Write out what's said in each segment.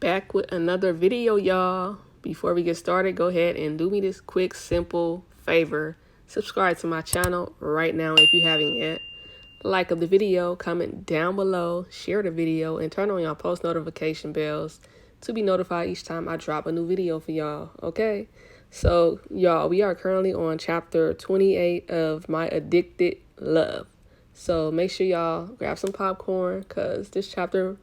Back with another video, y'all. Before we get started, go ahead and do me this quick, simple favor. Subscribe to my channel right now if you haven't yet. Like the video, comment down below, share the video, and turn on your post notification bells to be notified each time I drop a new video for y'all, okay? So, y'all, we are currently on chapter 28 of My Addicted Love. So make sure y'all grab some popcorn because this chapter,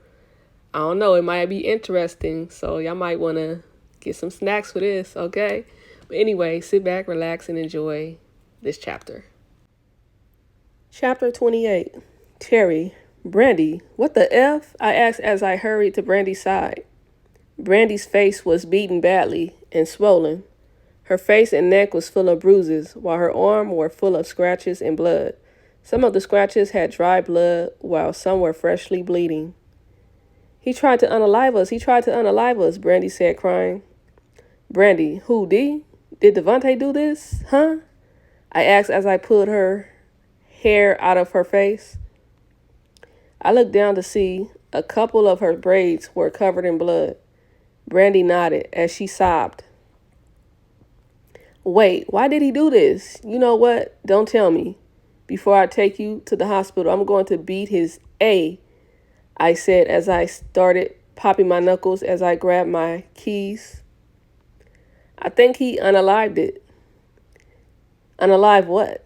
I don't know, it might be interesting. So y'all might want to get some snacks for this, okay? But anyway, sit back, relax, and enjoy this chapter. Chapter 28. Terry. Brandy, what the F? I asked as I hurried to Brandy's side. Brandy's face was beaten badly and swollen. Her face and neck was full of bruises, while her arms were full of scratches and blood. Some of the scratches had dry blood, while some were freshly bleeding. He tried to unalive us. He tried to unalive us, Brandy said, crying. Brandy, who, D? Did Devontae do this? Huh? I asked as I pulled her hair out of her face. I looked down to see a couple of her braids were covered in blood. Brandy nodded as she sobbed. Wait, why did he do this? You know what? Don't tell me. Before I take you to the hospital, I'm going to beat his A, I said as I started popping my knuckles as I grabbed my keys. I think he unalived it. Unalive what?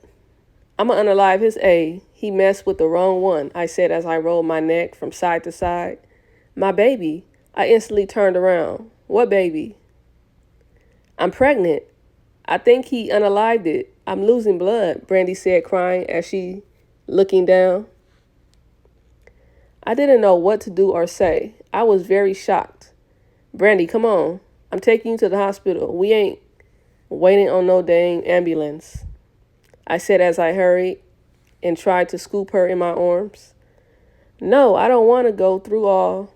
I'm going to unalive his A. He messed with the wrong one, I said as I rolled my neck from side to side. My baby. I instantly turned around. What baby? I'm pregnant. I think he unalived it. I'm losing blood, Brandy said, crying as she looking down. I didn't know what to do or say. I was very shocked. Brandy, come on. I'm taking you to the hospital. We ain't waiting on no dang ambulance, I said as I hurried and tried to scoop her in my arms. No, I don't want to go through all.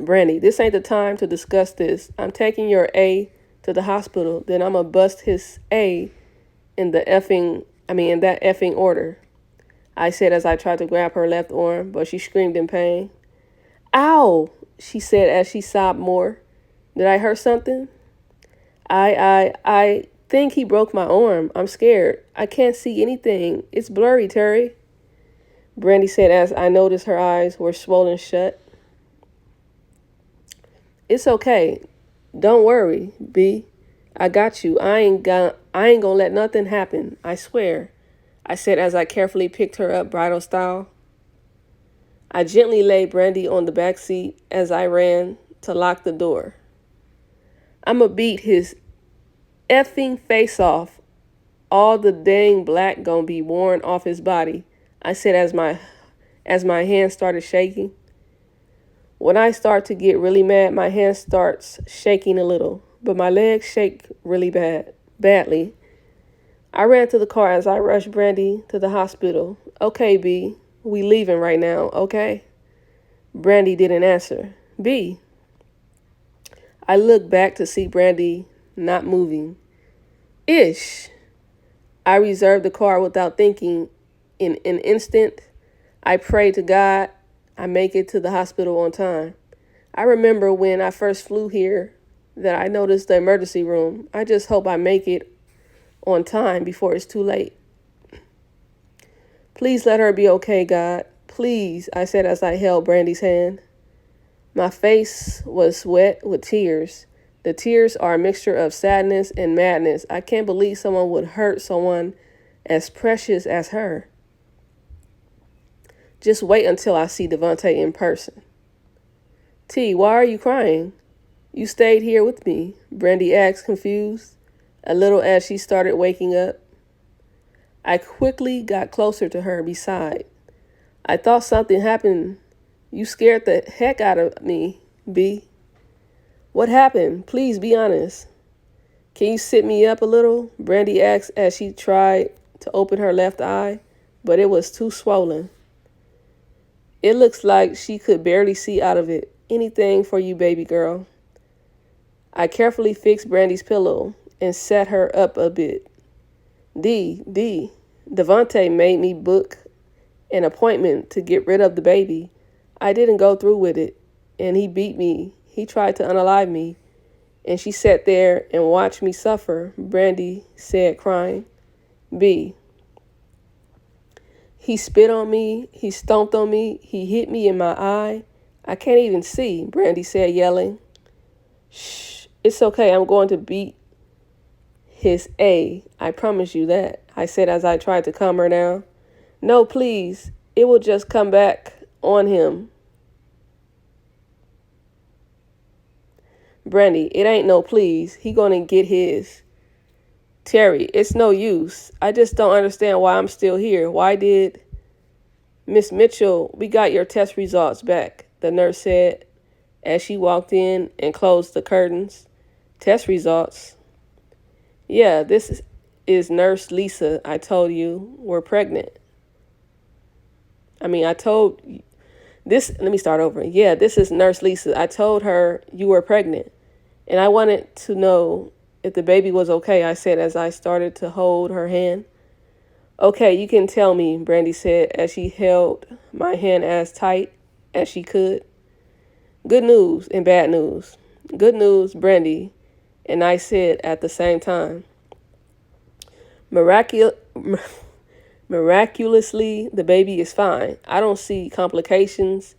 Brandy, this ain't the time to discuss this. I'm taking your A to the hospital, then I'm gonna bust his A in that effing order, I said as I tried to grab her left arm, but she screamed in pain. Ow, she said as she sobbed more. Did I hurt something? I think he broke my arm. I'm scared. I can't see anything. It's blurry, Terry, Brandy said as I noticed her eyes were swollen shut. It's okay. Don't worry, B. I got you. I ain't gonna let nothing happen. I swear, I said as I carefully picked her up bridal style. I gently laid Brandy on the back seat as I ran to lock the door. I'ma beat his effing face off. All the dang black gonna be worn off his body, I said as my hand started shaking. When I start to get really mad, my hand starts shaking a little, but my legs shake really badly. I ran to the car as I rushed Brandy to the hospital. Okay, B, we leaving right now, okay? Brandy didn't answer. B. I looked back to see Brandy not moving. Ish. I reserved the car without thinking. In an instant, I prayed to God I make it to the hospital on time. I remember when I first flew here that I noticed the emergency room. I just hope I make it on time before it's too late. Please let her be okay, God. Please, I said as I held Brandy's hand. My face was wet with tears. The tears are a mixture of sadness and madness. I can't believe someone would hurt someone as precious as her. Just wait until I see Devontae in person. T, why are you crying? You stayed here with me, Brandy asked, confused, a little as she started waking up. I quickly got closer to her beside. I thought something happened. You scared the heck out of me, B. What happened? Please be honest. Can you sit me up a little? Brandy asked as she tried to open her left eye, but it was too swollen. It looks like she could barely see out of it. Anything for you, baby girl. I carefully fixed Brandy's pillow and set her up a bit. D, Devontae made me book an appointment to get rid of the baby. I didn't go through with it, and he beat me. He tried to unalive me, and she sat there and watched me suffer, Brandy said, crying. B. He spit on me, he stomped on me, he hit me in my eye. I can't even see, Brandy said, yelling. Shh, it's okay, I'm going to beat his A. I promise you that, I said as I tried to calm her down. No, please, it will just come back on him. Brandy, it ain't no please. He gonna get his. Terry, it's no use. I just don't understand why I'm still here. Why did... Miss Mitchell, we got your test results back, the nurse said as she walked in and closed the curtains. Test results? Yeah, this is Nurse Lisa. I told you we're pregnant. I told this, let me start over. Yeah, this is Nurse Lisa. I told her you were pregnant, and I wanted to know if the baby was okay, I said as I started to hold her hand. Okay, you can tell me, Brandy said as she held my hand as tight as she could. Good news and bad news. Good news, Brandy, and I said at the same time. Miraculously, the baby is fine. I don't see complications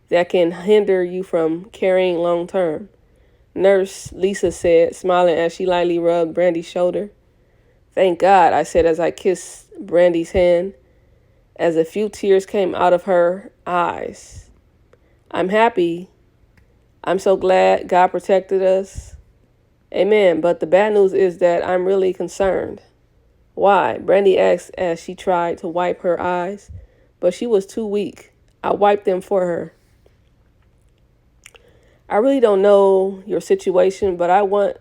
that can hinder you from carrying long term, Nurse Lisa said, smiling as she lightly rubbed Brandy's shoulder. Thank God, I said as I kissed Brandy's hand, as a few tears came out of her eyes. I'm happy. I'm so glad God protected us. Amen. But the bad news is that I'm really concerned. Why? Brandy asked as she tried to wipe her eyes, but she was too weak. I wiped them for her. I really don't know your situation, but I want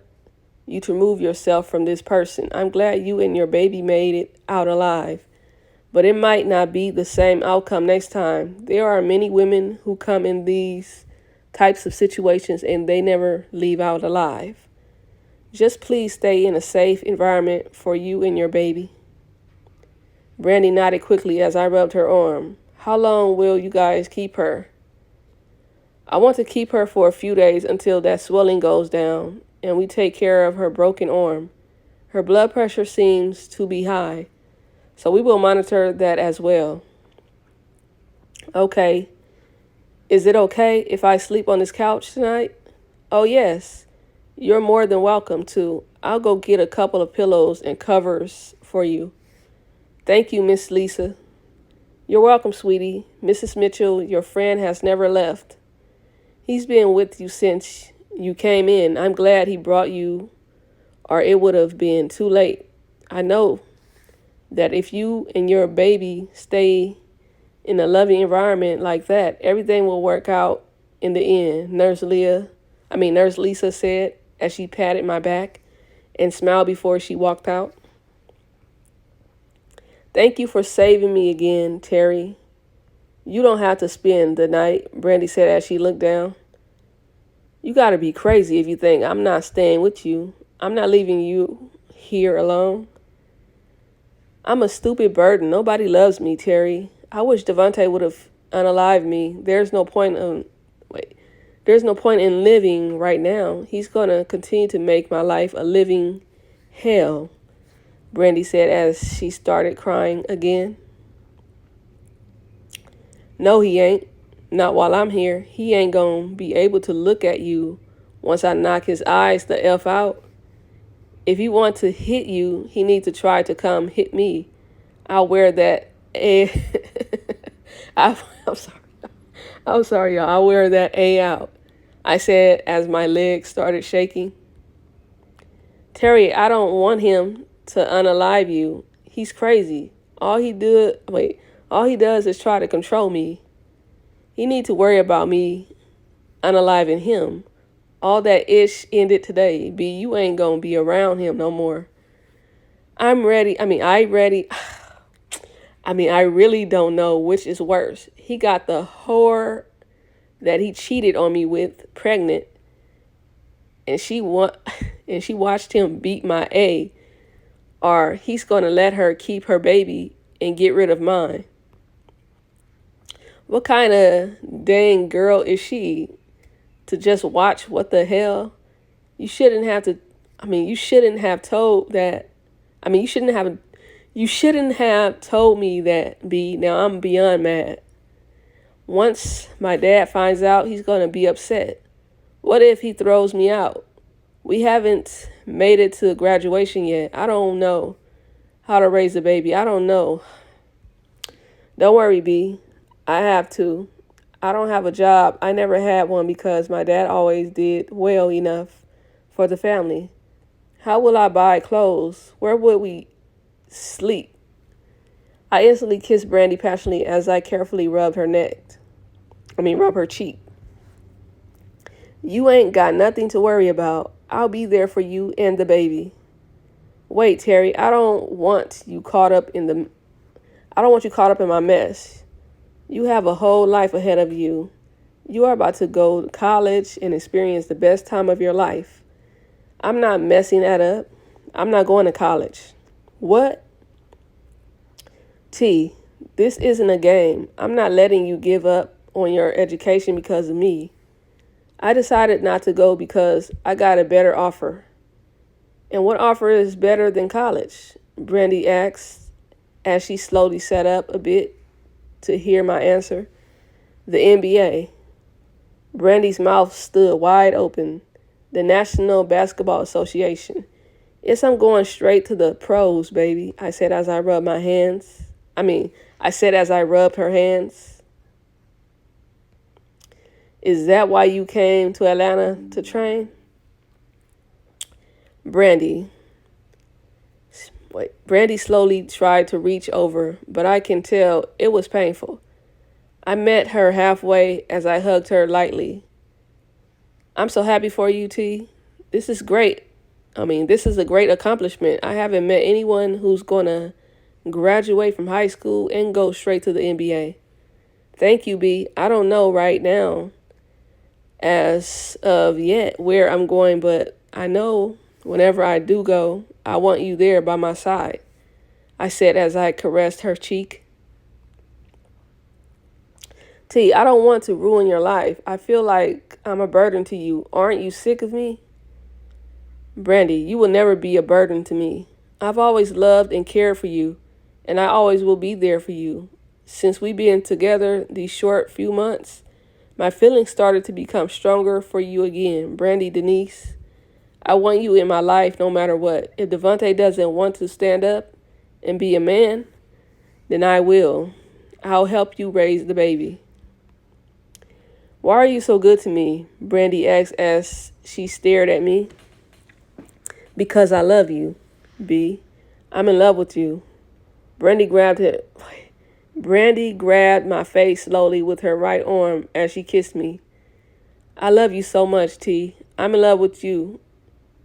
you to remove yourself from this person. I'm glad you and your baby made it out alive, but it might not be the same outcome next time. There are many women who come in these types of situations and they never leave out alive. Just please stay in a safe environment for you and your baby. Brandy nodded quickly as I rubbed her arm. How long will you guys keep her? I want to keep her for a few days until that swelling goes down and we take care of her broken arm. Her blood pressure seems to be high, so we will monitor that as well. Okay. Is it okay if I sleep on this couch tonight? Oh, yes. You're more than welcome to. I'll go get a couple of pillows and covers for you. Thank you, Miss Lisa. You're welcome, sweetie. Mrs. Mitchell, your friend has never left. He's been with you since you came in. I'm glad he brought you, or it would have been too late. I know that if you and your baby stay in a loving environment like that, everything will work out in the end, Nurse Lisa said as she patted my back and smiled before she walked out. Thank you for saving me again, Terry. You don't have to spend the night, Brandy said as she looked down. You gotta be crazy if you think I'm not staying with you. I'm not leaving you here alone. I'm a stupid burden. Nobody loves me, Terry. I wish Devontae would have unalived me. There's no point in living right now. He's gonna continue to make my life a living hell, Brandy said as she started crying again. No, he ain't. Not while I'm here. He ain't gonna be able to look at you once I knock his eyes the F out. If he wants to hit you, he needs to try to come hit me. I'll wear that A. I'm sorry. I'm sorry, y'all. I'll wear that A out, I said as my legs started shaking. Terry, I don't want him to unalive you. He's crazy. All he does is try to control me. He need to worry about me unaliving him. All that ish ended today. B, you ain't gonna be around him no more. I really don't know which is worse. He got the whore that he cheated on me with pregnant, and she watched him beat my A, or he's gonna let her keep her baby and get rid of mine. What kind of dang girl is she to just watch. What the hell? You shouldn't have to. You shouldn't have told that. You shouldn't have told me that, B. Now I'm beyond mad. Once my dad finds out, he's going to be upset. What if he throws me out? We haven't made it to graduation yet. I don't know how to raise a baby. I don't know. Don't worry, B. I have to. I don't have a job. I never had one because my dad always did well enough for the family. How will I buy clothes? Where would we sleep? I instantly kissed Brandy passionately as I carefully rubbed her rub her cheek. You ain't got nothing to worry about. I'll be there for you and the baby. Wait, Terry, I don't want you caught up in my mess. You have a whole life ahead of you. You are about to go to college and experience the best time of your life. I'm not messing that up. I'm not going to college. What? T, this isn't a game. I'm not letting you give up on your education because of me. I decided not to go because I got a better offer. And what offer is better than college? Brandy asked as she slowly sat up a bit to hear my answer. The NBA. Brandy's mouth stood wide open. The National Basketball Association. Yes, I'm going straight to the pros, baby, I said as I rubbed her hands. Is that why you came to Atlanta to train? Brandy slowly tried to reach over, but I can tell it was painful. I met her halfway as I hugged her lightly. I'm so happy for you, T. This is great. This is a great accomplishment. I haven't met anyone who's going to graduate from high school and go straight to the NBA. Thank you, B. I don't know right now as of yet where I'm going, but I know whenever I do go, I want you there by my side, I said as I caressed her cheek. T, I don't want to ruin your life. I feel like I'm a burden to you. Aren't you sick of me? Brandy, you will never be a burden to me. I've always loved and cared for you, and I always will be there for you. Since we've been together these short few months, my feelings started to become stronger for you again. Brandy Denise, I want you in my life no matter what. If Devontae doesn't want to stand up and be a man, then I will. I'll help you raise the baby. Why are you so good to me? Brandy asked as she stared at me. Because I love you, B. I'm in love with you. Brandy grabbed my face slowly with her right arm as she kissed me. I love you so much, T. I'm in love with you.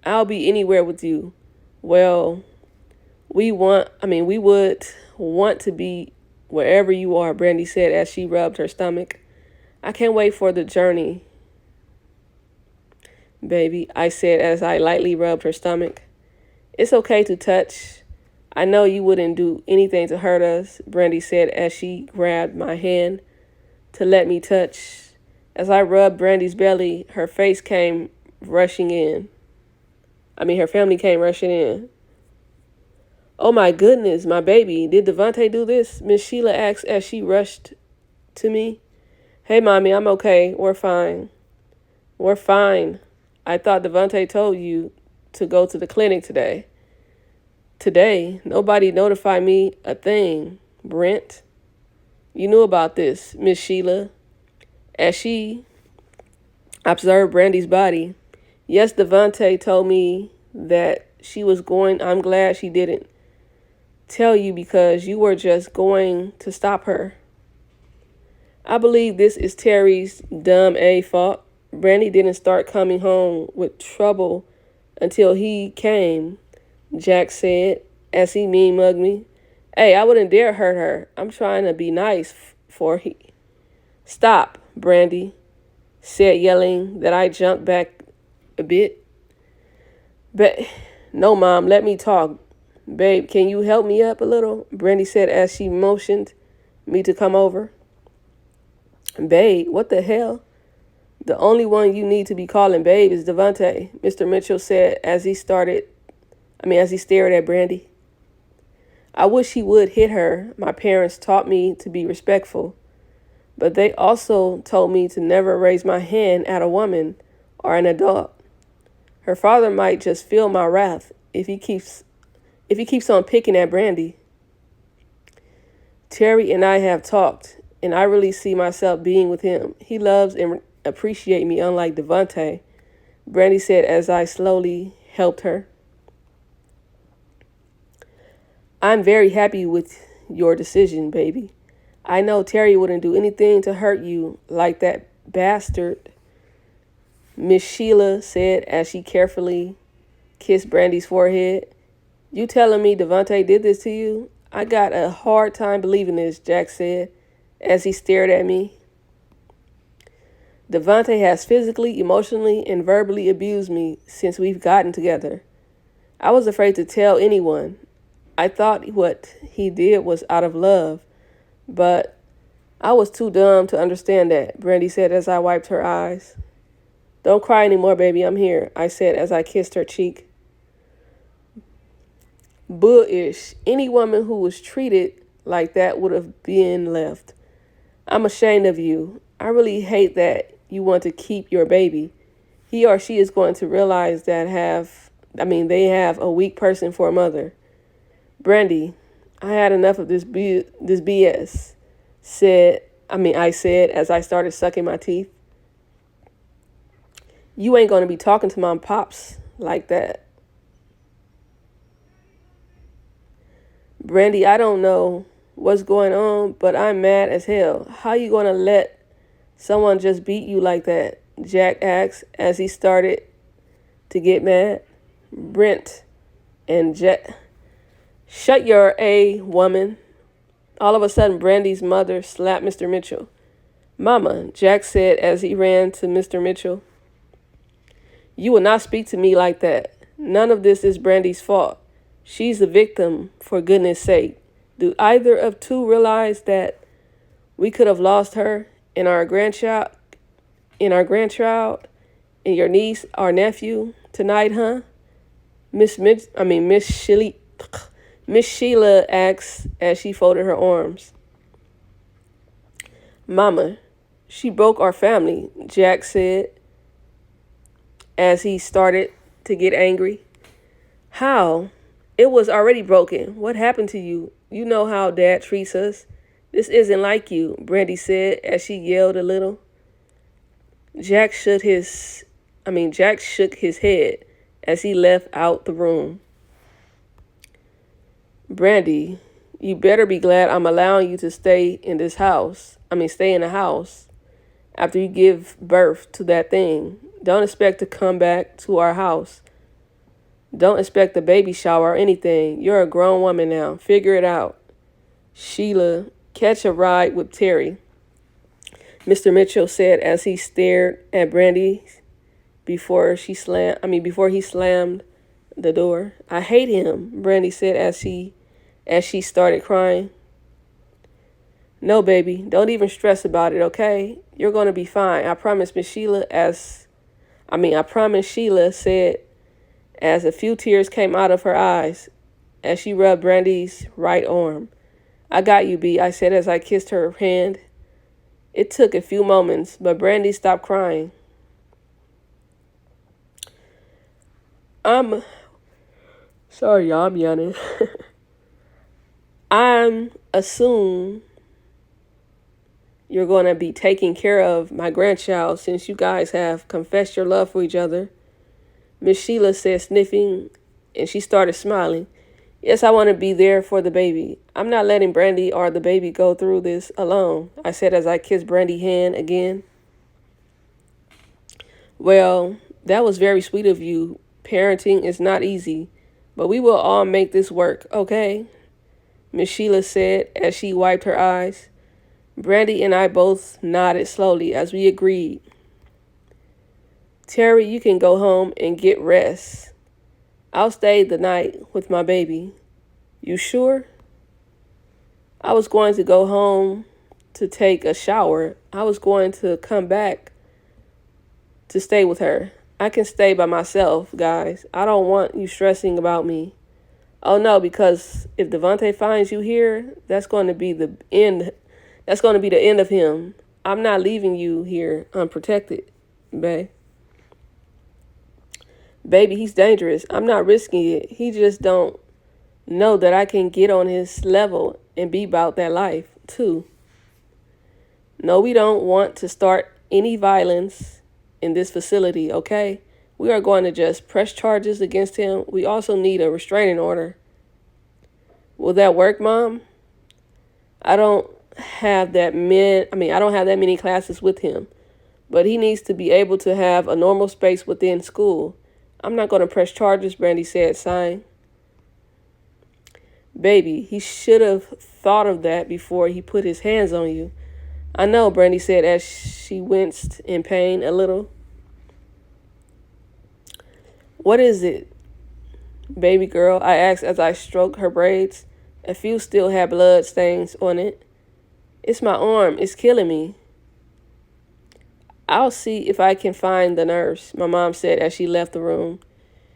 I'll be anywhere with you. Well, we would want to be wherever you are, Brandy said as she rubbed her stomach. I can't wait for the journey, baby, I said as I lightly rubbed her stomach. It's okay to touch. I know you wouldn't do anything to hurt us, Brandy said as she grabbed my hand to let me touch. As I rubbed Brandy's belly, her family came rushing in. Oh my goodness, my baby. Did Devontae do this? Miss Sheila asked as she rushed to me. Hey, Mommy, I'm okay. We're fine. We're fine. I thought Devontae told you to go to the clinic today. Today? Nobody notified me a thing, Brent. You knew about this, Miss Sheila, as she observed Brandy's body. Yes, Devontae told me that she was going. I'm glad she didn't tell you because you were just going to stop her. I believe this is Terry's dumb A fault. Brandy didn't start coming home with trouble until he came, Jack said as he mean mugged me. Hey, I wouldn't dare hurt her. I'm trying to be nice for he. Stop, Brandy said, yelling that I jumped back a bit. But no, Mom, let me talk. Babe, can you help me up a little? Brandy said as she motioned me to come over. Babe, what the hell? The only one you need to be calling babe is Devontae, Mr. Mitchell said as he stared at Brandy. I wish he would hit her. My parents taught me to be respectful, but they also told me to never raise my hand at a woman or an adult. Her father might just feel my wrath if he keeps on picking at Brandy. Terry and I have talked, and I really see myself being with him. He loves and appreciates me unlike Devontae, Brandy said as I slowly helped her. I'm very happy with your decision, baby. I know Terry wouldn't do anything to hurt you like that bastard, Miss Sheila said as she carefully kissed Brandy's forehead. You telling me Devontae did this to you? I got a hard time believing this, Jack said as he stared at me. Devontae has physically, emotionally, and verbally abused me since we've gotten together. I was afraid to tell anyone. I thought what he did was out of love, but I was too dumb to understand that, Brandy said as I wiped her eyes. Don't cry anymore, baby, I'm here, I said as I kissed her cheek. Bullish. Any woman who was treated like that would have been left. I'm ashamed of you. I really hate that you want to keep your baby. He or she is going to realize that they have a weak person for a mother. Brandy, I had enough of this BS, I said as I started sucking my teeth. You ain't going to be talking to mom pops like that. Brandy, I don't know what's going on, but I'm mad as hell. How you going to let someone just beat you like that? Jack asked as he started to get mad. Brent and Jack... Shut your A, woman. All of a sudden, Brandy's mother slapped Mr. Mitchell. Mama, Jack said as he ran to Mr. Mitchell. You will not speak to me like that. None of this is Brandy's fault. She's the victim, for goodness sake. Do either of two realize that we could have lost her and our grandchild, and your niece, our nephew, tonight, huh? Miss Sheila asked as she folded her arms. Mama, she broke our family, Jack said as he started to get angry. How? It was already broken. What happened to you? You know how Dad treats us. This isn't like you, Brandy said as she yelled a little. Jack shook his head as he left out the room. Brandy, you better be glad I'm allowing you to stay in the house after you give birth to that thing. Don't expect to come back to our house. Don't expect a baby shower or anything. You're a grown woman now. Figure it out. Sheila, catch a ride with Terry, Mr. Mitchell said as he stared at Brandy before he slammed the door. I hate him, Brandy said as she started crying. No, baby, don't even stress about it, okay? You're going to be fine. I promise, Sheila said as a few tears came out of her eyes as she rubbed Brandy's right arm. I got you, B, I said as I kissed her hand. It took a few moments, but Brandy stopped crying. Sorry, y'all, I'm yawning. I'm assume you're going to be taking care of my grandchild since you guys have confessed your love for each other, Miss Sheila said, sniffing, and she started smiling. Yes, I want to be there for the baby. I'm not letting Brandy or the baby go through this alone, I said as I kissed Brandy's hand again. Well, that was very sweet of you. Parenting is not easy, but we will all make this work, okay? Miss Sheila said as she wiped her eyes. Brandy and I both nodded slowly as we agreed. Terry, you can go home and get rest. I'll stay the night with my baby. You sure? I was going to go home to take a shower. I was going to come back to stay with her. I can stay by myself, guys. I don't want you stressing about me. Oh no, because if Devontae finds you here, that's going to be the end. That's going to be the end of him. I'm not leaving you here unprotected, babe. Baby, he's dangerous. I'm not risking it. He just don't know that I can get on his level and be about that life, too. No, we don't want to start any violence in this facility, okay? We are going to just press charges against him. We also need a restraining order. Will that work, Mom? I don't have that many classes with him, but he needs to be able to have a normal space within school. I'm not going to press charges, Brandy said, sighing. Baby, he should have thought of that before he put his hands on you. I know, Brandy said as she winced in pain a little. What is it, baby girl? I asked as I stroked her braids. A few still had blood stains on it. It's my arm. It's killing me. I'll see if I can find the nurse, my mom said as she left the room.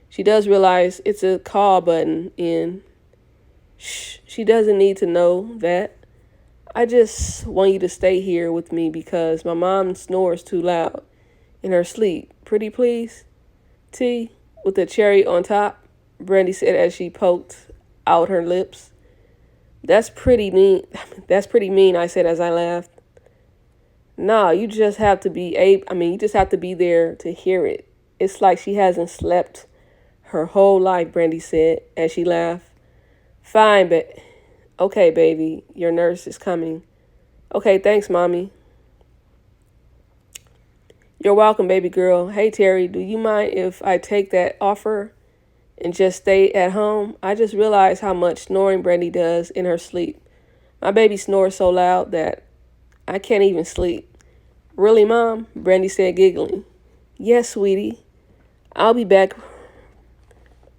She does realize it's a call button in. Shh, she doesn't need to know that. I just want you to stay here with me because my mom snores too loud in her sleep. Pretty please? Tea with a cherry on top, Brandy said as she poked out her lips. That's pretty mean. That's pretty mean, I said as I laughed. No, you just have to be you just have to be there to hear it. It's like she hasn't slept her whole life, Brandy said as she laughed. Fine, but okay, baby, your nurse is coming. Okay, thanks, Mommy. You're welcome, baby girl. Hey, Terry, do you mind if I take that offer and just stay at home? I just realized how much snoring Brandy does in her sleep. My baby snores so loud that I can't even sleep. Really, Mom? Brandy said, giggling. Yes, sweetie. I'll be back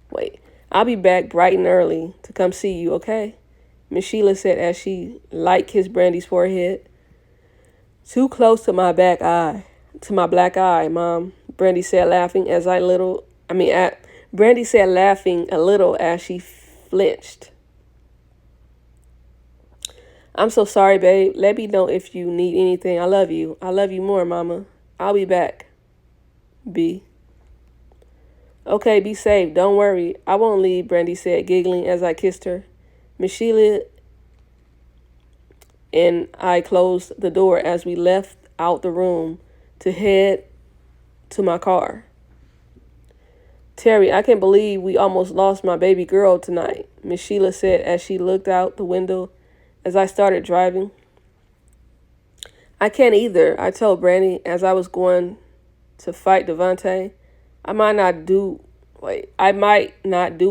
bright and early to come see you, okay? Miss Sheila said as she liked kissed Brandy's forehead. Too close to my black eye, Mom. Brandy said laughing Brandy said laughing a little as she flinched. I'm so sorry, babe. Let me know if you need anything. I love you. I love you more, Mama. I'll be back. B. Okay, be safe. Don't worry. I won't leave, Brandy said, giggling as I kissed her. Miss Sheila and I closed the door as we left out the room to head to my car. Terry, I can't believe we almost lost my baby girl tonight, Miss Sheila said as she looked out the window as I started driving. I can't either, I told Brandy as I was going to fight Devontae. I might not do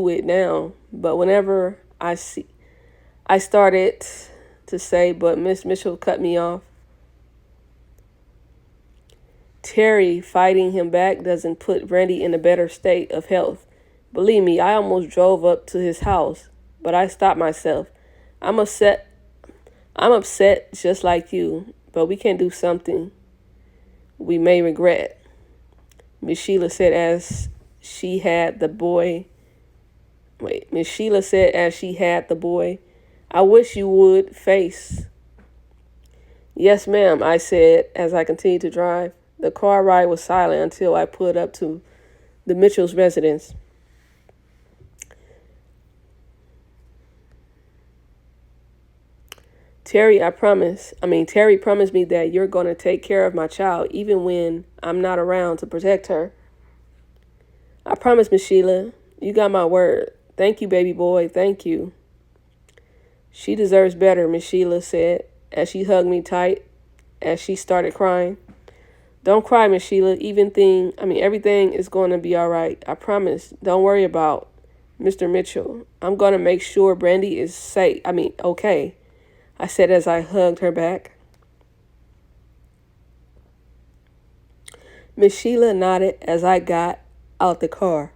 it now, but whenever I started to say, but Miss Mitchell cut me off. Terry fighting him back doesn't put Brandy in a better state of health. Believe me, I almost drove up to his house, but I stopped myself. I'm upset just like you, but we can do something we may regret, Miss Sheila said as she had the boy. Miss Sheila said as she had the boy. I wish you would face. Yes, ma'am, I said as I continued to drive. The car ride was silent until I pulled up to the Mitchell's residence. Terry promised me that you're going to take care of my child even when I'm not around to protect her. I promise, Miss Sheila. You got my word. Thank you, baby boy. Thank you. She deserves better, Miss Sheila said as she hugged me tight as she started crying. Don't cry, Miss Sheila. Everything is going to be all right. I promise. Don't worry about Mr. Mitchell. I'm going to make sure Brandy is okay, I said as I hugged her back. Miss Sheila nodded as I got out the car.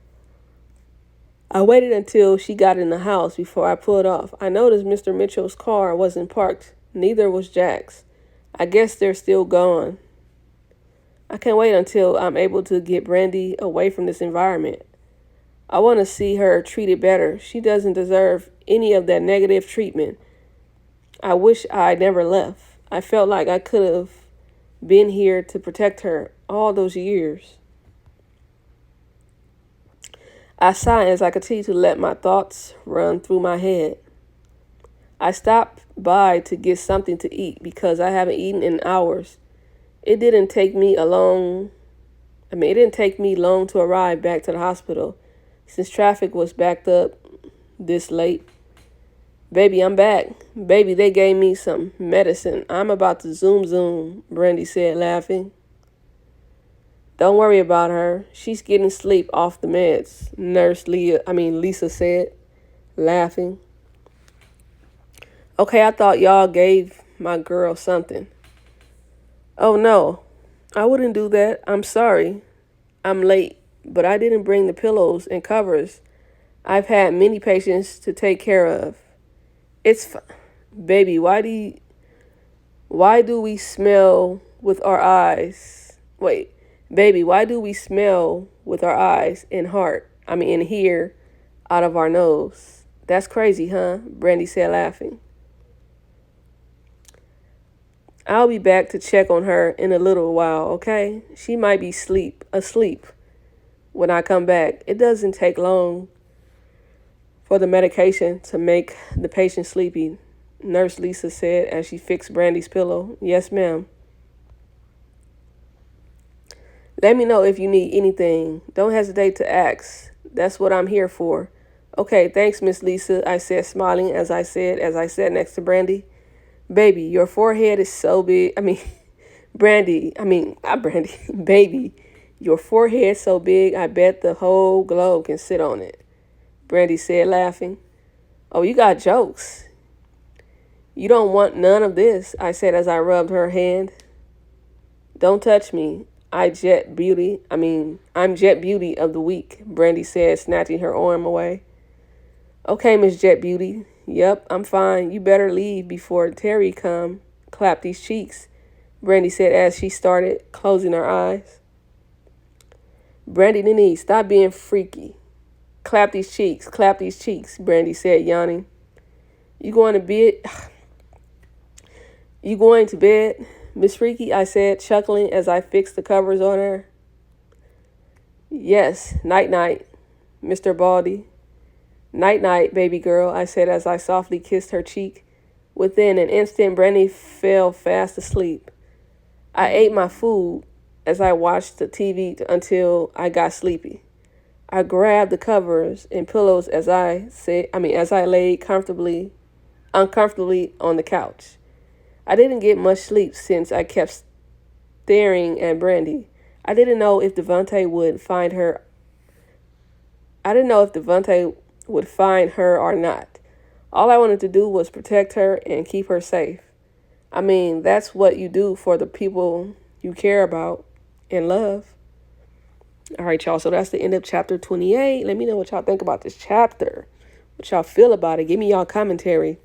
I waited until she got in the house before I pulled off. I noticed Mr. Mitchell's car wasn't parked. Neither was Jack's. I guess they're still gone. I can't wait until I'm able to get Brandy away from this environment. I want to see her treated better. She doesn't deserve any of that negative treatment. I wish I never left. I felt like I could have been here to protect her all those years. I sighed as I continued to let my thoughts run through my head. I stopped by to get something to eat because I haven't eaten in hours. It didn't take me long to arrive back to the hospital since traffic was backed up this late. Baby, I'm back. Baby, they gave me some medicine. I'm about to zoom, Brandy said, laughing. Don't worry about her. She's getting sleep off the meds, Lisa said, laughing. Okay, I thought y'all gave my girl something. Oh no, I wouldn't do that. I'm sorry. I'm late, but I didn't bring the pillows and covers. I've had many patients to take care of. Baby, why do we smell with our eyes? Wait, baby, why do we smell with our eyes and hear out of our nose? That's crazy, huh? Brandy said, laughing. I'll be back to check on her in a little while, okay? She might be asleep when I come back. It doesn't take long for the medication to make the patient sleepy, Nurse Lisa said as she fixed Brandy's pillow. Yes, ma'am. Let me know if you need anything. Don't hesitate to ask. That's what I'm here for. Okay, thanks, Miss Lisa, I said, smiling as I sat next to Brandy. Baby, your forehead is so big. Not Brandy. Baby, your forehead's so big, I bet the whole globe can sit on it, Brandy said, laughing. Oh, you got jokes. You don't want none of this, I said as I rubbed her hand. Don't touch me. I'm Jet Beauty of the Week, Brandy said, snatching her arm away. Okay, Miss Jet Beauty. Yep, I'm fine. You better leave before Terry come. Clap these cheeks, Brandy said as she started closing her eyes. Brandy, Nene, stop being freaky. Clap these cheeks, Brandy said, yawning. You going to bed, Miss Freaky? I said, chuckling as I fixed the covers on her. Yes, night-night, Mr. Baldy. Night-night, baby girl, I said as I softly kissed her cheek. Within an instant, Brandy fell fast asleep. I ate my food as I watched the TV until I got sleepy. I grabbed the covers and pillows as I lay uncomfortably on the couch. I didn't get much sleep since I kept staring at Brandy. I didn't know if Devontae would find her or not. All I wanted to do was protect her and keep her safe. That's what you do for the people you care about and love. All right, y'all. So that's the end of chapter 28. Let me know what y'all think about this chapter. What y'all feel about it. Give me y'all commentary.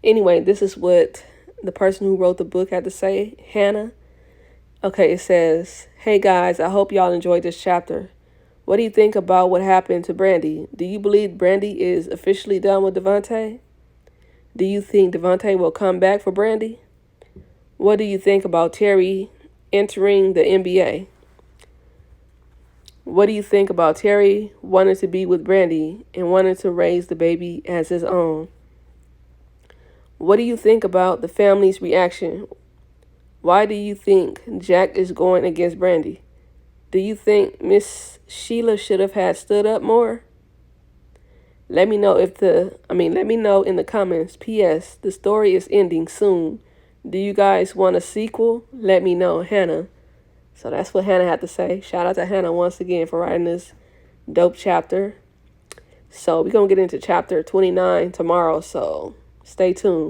Anyway, this is what the person who wrote the book had to say, Hannah. Okay, it says, hey guys, I hope y'all enjoyed this chapter. What do you think about what happened to Brandy? Do you believe Brandy is officially done with Devontae? Do you think Devontae will come back for Brandy? What do you think about Terry entering the NBA? What do you think about Terry wanting to be with Brandy and wanting to raise the baby as his own? What do you think about the family's reaction? Why do you think Jack is going against Brandy? Do you think Miss Sheila should have had stood up more? Let me know let me know in the comments. P.S. The story is ending soon. Do you guys want a sequel? Let me know, Hannah. So that's what Hannah had to say. Shout out to Hannah once again for writing this dope chapter. So we're going to get into chapter 29 tomorrow, so stay tuned.